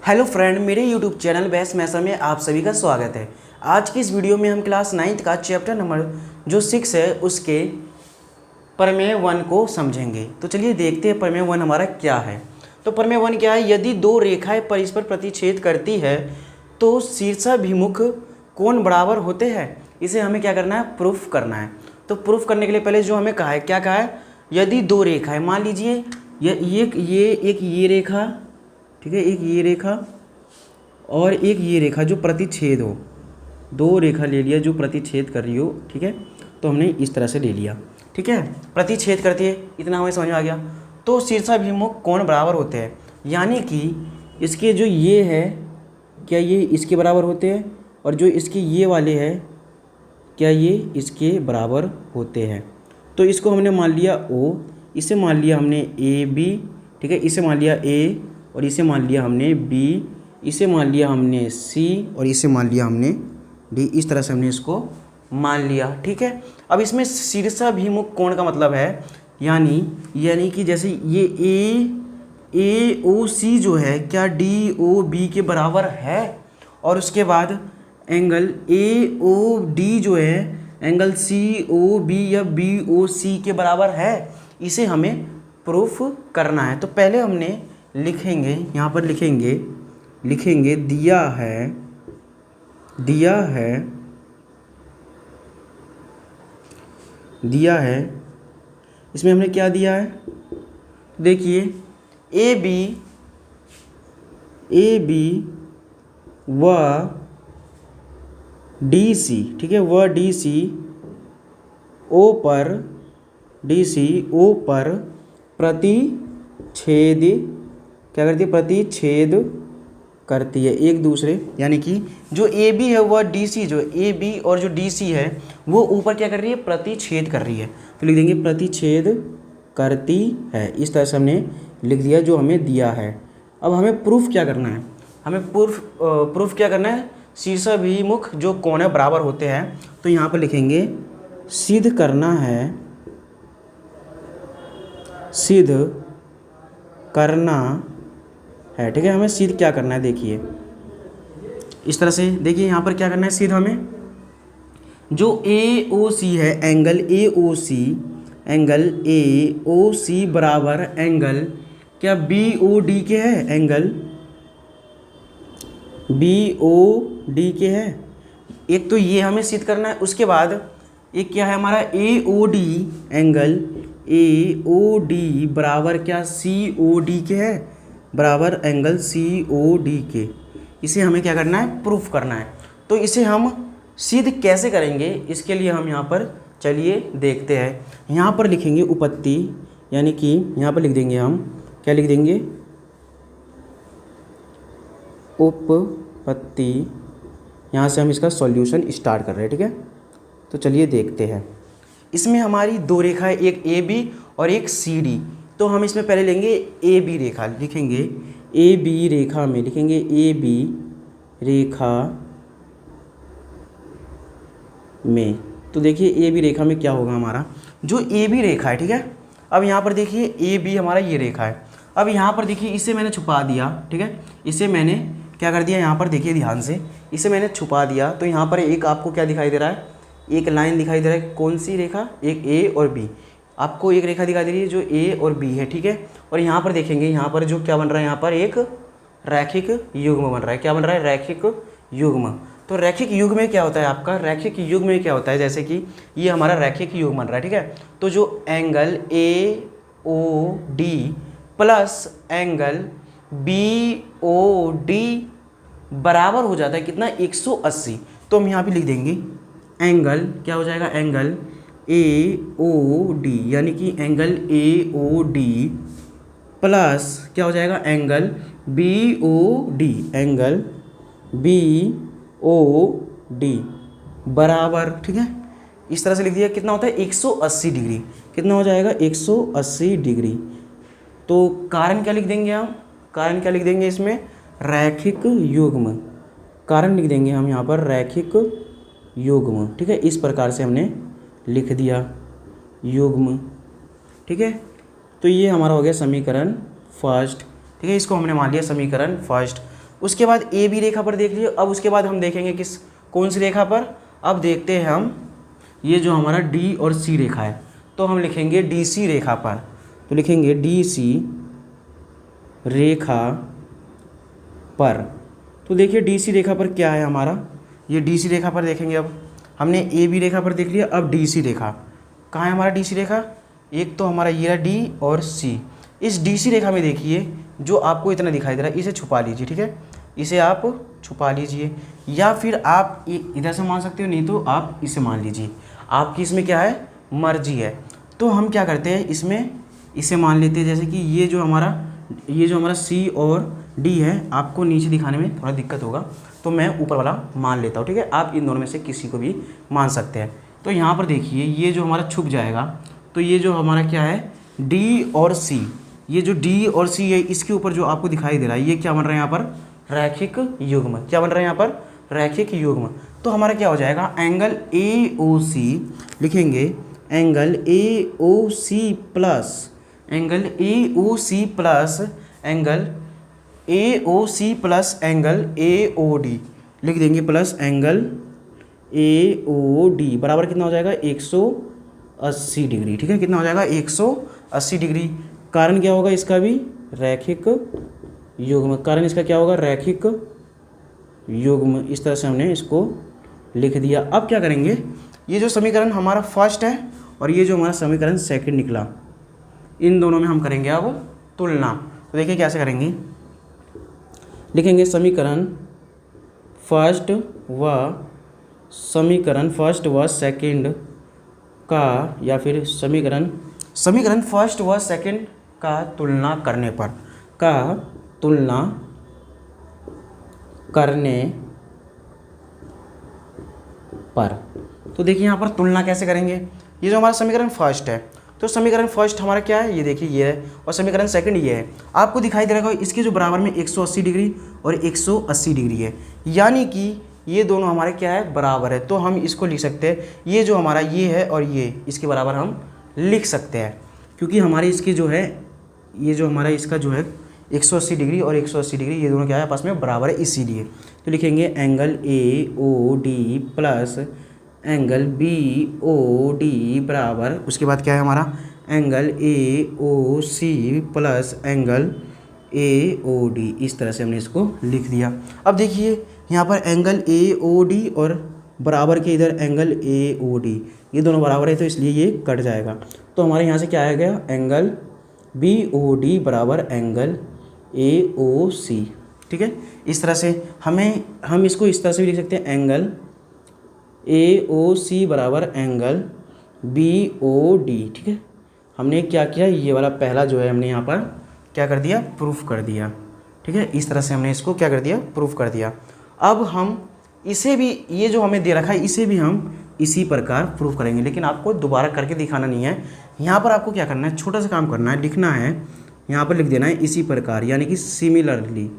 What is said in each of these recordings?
Hello friend, मेरे YouTube channel बहस मैसा में आप सभी का स्वागत है। आज की इस वीडियो में हम क्लास 9th का चैप्टर नंबर जो 6 है उसके प्रमेय 1 को समझेंगे। तो चलिए देखते हैं प्रमेय 1 हमारा क्या है। तो प्रमेय 1 क्या है, यदि दो रेखाएं परस्पर प्रतिच्छेद करती है तो शीर्षाभिमुख कोण बराबर होते हैं। इसे हमें क्या करना है, प्रूफ करना है। तो प्रूफ करने के लिए पहले जो हमें कहा है, क्या कहा है, यदि दो रेखाएं, मान लीजिए ये रेखा, ठीक है, एक ये रेखा और एक ये रेखा जो प्रतिच्छेद हो, दो रेखा ले लिया जो प्रतिच्छेद कर रही हो, ठीक है। तो हमने इस तरह से ले लिया, ठीक है, प्रतिच्छेद करती है, इतना हमें समझ में आ गया। तो शीर्षाभिमुख कोण बराबर होते हैं, यानी कि इसके जो ये है, क्या ये इसके बराबर होते हैं, और जो इसके ये वाले हैं, क्या ये इसके बराबर होते हैं। तो इसको हमने मान लिया O, इसे मान लिया हमने AB, ठीक है, इसे मान लिया A, और इसे मान लिया हमने B, इसे मान लिया हमने C, और इसे मान लिया हमने D। इस तरह से हमने इसको मान लिया, ठीक है। अब इसमें शीर्षाभिमुख कोण का मतलब है, यानी कि जैसे ये AOC जो है, क्या DOB के बराबर है, और उसके बाद एंगल AOD जो है एंगल COB या BOC के बराबर है। इसे हमें प्रूफ करना है। तो पहले हमने लिखेंगे, यहाँ पर लिखेंगे दिया है। इसमें हमने क्या दिया है, देखिए AB व DC, ठीक है, वह DC O पर प्रतिच्छेद क्या करती है, प्रतिच्छेद करती है एक दूसरे, यानी कि जो AB है वह DC, जो AB और जो DC है वो ऊपर क्या कर रही है, प्रतिच्छेद कर रही है। तो लिख देंगे प्रतिच्छेद करती है। इस तरह से हमने लिख दिया जो हमें दिया है। अब हमें प्रूफ क्या करना है, हमें प्रूफ क्या करना है, शीर्षाभिमुख जो कोण है बराबर होते हैं। तो यहाँ पर लिखेंगे सिद्ध करना है, ठीक है। हमें सिद्ध क्या करना है, देखिए इस तरह से, देखिए यहाँ पर क्या करना है, सिद्ध हमें जो AOC है, एंगल AOC बराबर एंगल क्या BOD के है, एंगल BOD के है। एक तो ये हमें सिद्ध करना है। उसके बाद एक क्या है हमारा AOD, एंगल AOD बराबर क्या COD के है, बराबर एंगल COD के। इसे हमें क्या करना है, प्रूफ करना है। तो इसे हम सिद्ध कैसे करेंगे, इसके लिए हम यहाँ पर चलिए देखते हैं। यहाँ पर लिखेंगे उपपत्ति, यानी कि यहाँ पर लिख देंगे हम, क्या लिख देंगे, उपपत्ति। यहाँ से हम इसका सॉल्यूशन स्टार्ट कर रहे हैं, ठीक है। तो चलिए देखते हैं। इसमें हमारी दो रेखा है, एक AB और एक CD। तो हम इसमें पहले लेंगे AB रेखा, लिखेंगे AB रेखा में, लिखेंगे AB रेखा में। तो देखिए AB रेखा में क्या होगा हमारा, जो AB रेखा है, ठीक है। अब यहाँ पर देखिए AB हमारा ये रेखा है। अब यहाँ पर देखिए इसे मैंने छुपा दिया, ठीक है, इसे मैंने क्या कर दिया, यहाँ पर देखिए ध्यान से, इसे मैंने छुपा दिया। तो यहाँ पर एक आपको क्या दिखाई दे रहा है, एक लाइन दिखाई दे रहा है। कौन सी रेखा, एक A और B, आपको एक रेखा दिखाई दे रही है जो A और B है, ठीक है। और यहाँ पर देखेंगे, यहाँ पर जो क्या बन रहा है, यहाँ पर एक रैखिक युग्म बन रहा है। क्या बन रहा है, रैखिक युग्म। तो रैखिक युग्म में क्या होता है आपका, रैखिक युग्म में क्या होता है, जैसे कि ये हमारा रैखिक युग्म बन रहा है, ठीक है। तो जो angle AOD plus angle BOD बराबर हो जाता है कितना, 180। तो हम यहाँ पे लिख देंगे एंगल क्या हो जाएगा, एंगल AOD, यानी कि एंगल AOD प्लस क्या हो जाएगा, एंगल BOD, एंगल BOD बराबर, ठीक है। इस तरह से लिख दिया। कितना होता है, 180 डिग्री। कितना हो जाएगा, 180 डिग्री। तो कारण क्या लिख देंगे हम, कारण क्या लिख देंगे इसमें, रैखिक युग्म। कारण लिख देंगे हम यहाँ पर रैखिक युग्म, ठीक है। इस प्रकार से हमने लिख दिया युग्म, ठीक है। तो ये हमारा हो गया समीकरण फर्स्ट, ठीक है, इसको हमने मान लिया समीकरण फर्स्ट। उसके बाद ए बी रेखा पर देख लीजिए। अब उसके बाद हम देखेंगे कौन सी रेखा पर, अब देखते हैं हम ये जो हमारा डी और सी रेखा है, तो हम लिखेंगे डी सी रेखा पर, तो लिखेंगे डी सी रेखा पर। तो देखिए डी सी रेखा पर क्या है हमारा, ये डी सी रेखा पर देखेंगे। अब हमने ए बी रेखा पर देख लिया, अब डी सी रेखा कहाँ है हमारा, डी सी रेखा एक तो हमारा ये रहा डी और सी। इस डी सी रेखा में देखिए जो आपको इतना दिखाई दे रहा है इसे छुपा लीजिए, ठीक है, इसे आप छुपा लीजिए, या फिर आप इधर से मान सकते हो, नहीं तो आप इसे मान लीजिए, आपकी इसमें क्या है मर्जी है। तो हम क्या करते हैं इसमें इसे मान लेते हैं, जैसे कि ये जो हमारा सी और डी है, आपको नीचे दिखाने में थोड़ा दिक्कत होगा तो मैं ऊपर वाला मान लेता हूँ, ठीक है, आप इन दोनों में से किसी को भी मान सकते हैं। तो यहाँ पर देखिए ये जो हमारा छुप जाएगा, तो ये जो हमारा क्या है डी और सी, ये जो डी और सी है इसके ऊपर जो आपको दिखाई दे रहा है ये क्या बन रहा है यहाँ पर रैखिक युग्म, क्या बन रहा है यहाँ पर रैखिक युग्म। तो हमारा क्या हो जाएगा एंगल ए ओ सी, लिखेंगे angle A O C plus angle A O C plus angle A O C plus angle A O D, लिख देंगे plus angle A O D बराबर कितना हो जाएगा 180 डिग्री, ठीक है, कितना हो जाएगा 180 डिग्री। कारण क्या होगा इसका भी रैखिक युग्म, कारण इसका क्या होगा रैखिक युग्म। इस तरह से हमने इसको लिख दिया। अब क्या करेंगे, ये जो समीकरण हमारा फर्स्ट है और ये जो हमारा समीकरण सेकंड निकला, इन दोनों में हम करेंगे अब तुलना। तो देखिए कैसे करेंगे, लिखेंगे समीकरण फर्स्ट व सेकंड का, या फिर समीकरण फर्स्ट व सेकंड का तुलना करने पर तो देखिए यहाँ पर तुलना कैसे करेंगे। ये जो हमारा समीकरण फर्स्ट है, तो समीकरण फर्स्ट हमारा क्या है, ये देखिए ये है, और समीकरण सेकंड ये है। आपको दिखाई दे रहा है इसके जो बराबर में 180 डिग्री और 180 डिग्री है, यानी कि ये दोनों हमारे क्या है बराबर है। तो हम इसको लिख सकते हैं, ये जो हमारा ये है और ये इसके बराबर हम लिख सकते हैं, क्योंकि हमारे इसके जो है ये जो हमारा इसका जो है 180 डिग्री और 180 डिग्री ये दोनों क्या है आपस में बराबर है, इसीलिए तो लिखेंगे angle A O D plus angle B O D बराबर, उसके बाद क्या है हमारा angle A O C plus angle A O D. इस तरह से हमने इसको लिख दिया। अब देखिए यहाँ पर एंगल ए ओ डी और बराबर के इधर एंगल ए ओ डी, ये दोनों बराबर है तो इसलिए ये कट जाएगा। तो हमारे यहाँ से क्या आ गया एंगल बी ओ डी बराबर एंगल ए ओ सी, ठीक है। इस तरह से हम इसको इस तरह से भी लिख सकते हैं एंगल ए ओ सी बराबर एंगल बी ओ डी, ठीक है। हमने क्या किया, ये वाला पहला जो है हमने यहाँ पर क्या कर दिया प्रूफ कर दिया, ठीक है। इस तरह से हमने इसको क्या कर दिया प्रूफ कर दिया। अब हम इसे भी, ये जो हमें दे रखा है इसे भी हम इसी प्रकार प्रूफ करेंगे, लेकिन आपको दोबारा करके दिखाना नहीं है। यहाँ पर आपको क्या करना है, छोटा सा काम करना है, लिखना है, यहाँ पर लिख देना है इसी प्रकार, यानी कि सिमिलरली,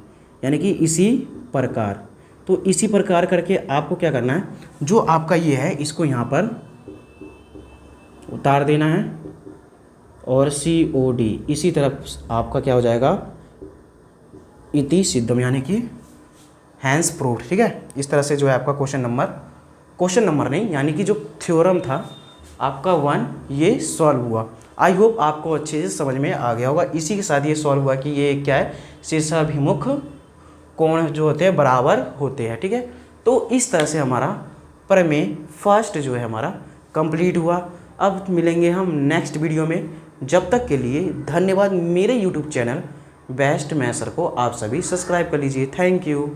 यानी कि इसी प्रकार। तो इसी प्रकार करके आपको क्या करना है, जो आपका ये है इसको यहाँ पर उतार देना है और सी ओ डी इसी तरफ आपका क्या हो जाएगा इति सिद्धम, यानी कि हैंस प्रूव्ड, ठीक है। इस तरह से जो है आपका क्वेश्चन नंबर नहीं, यानी कि जो थ्योरम था आपका 1 ये सॉल्व हुआ। आई होप आपको अच्छे से समझ में आ गया होगा। इसी के साथ ये सॉल्व हुआ कि ये क्या है शीर्षाभिमुख कोण जो होते हैं बराबर होते हैं, ठीक है। तो इस तरह से हमारा प्रमेय फर्स्ट जो है हमारा कंप्लीट हुआ। अब मिलेंगे हम नेक्स्ट वीडियो में, जब तक के लिए धन्यवाद। मेरे यूट्यूब चैनल बेस्ट मैथर को आप सभी सब्सक्राइब कर लीजिए। Thank you.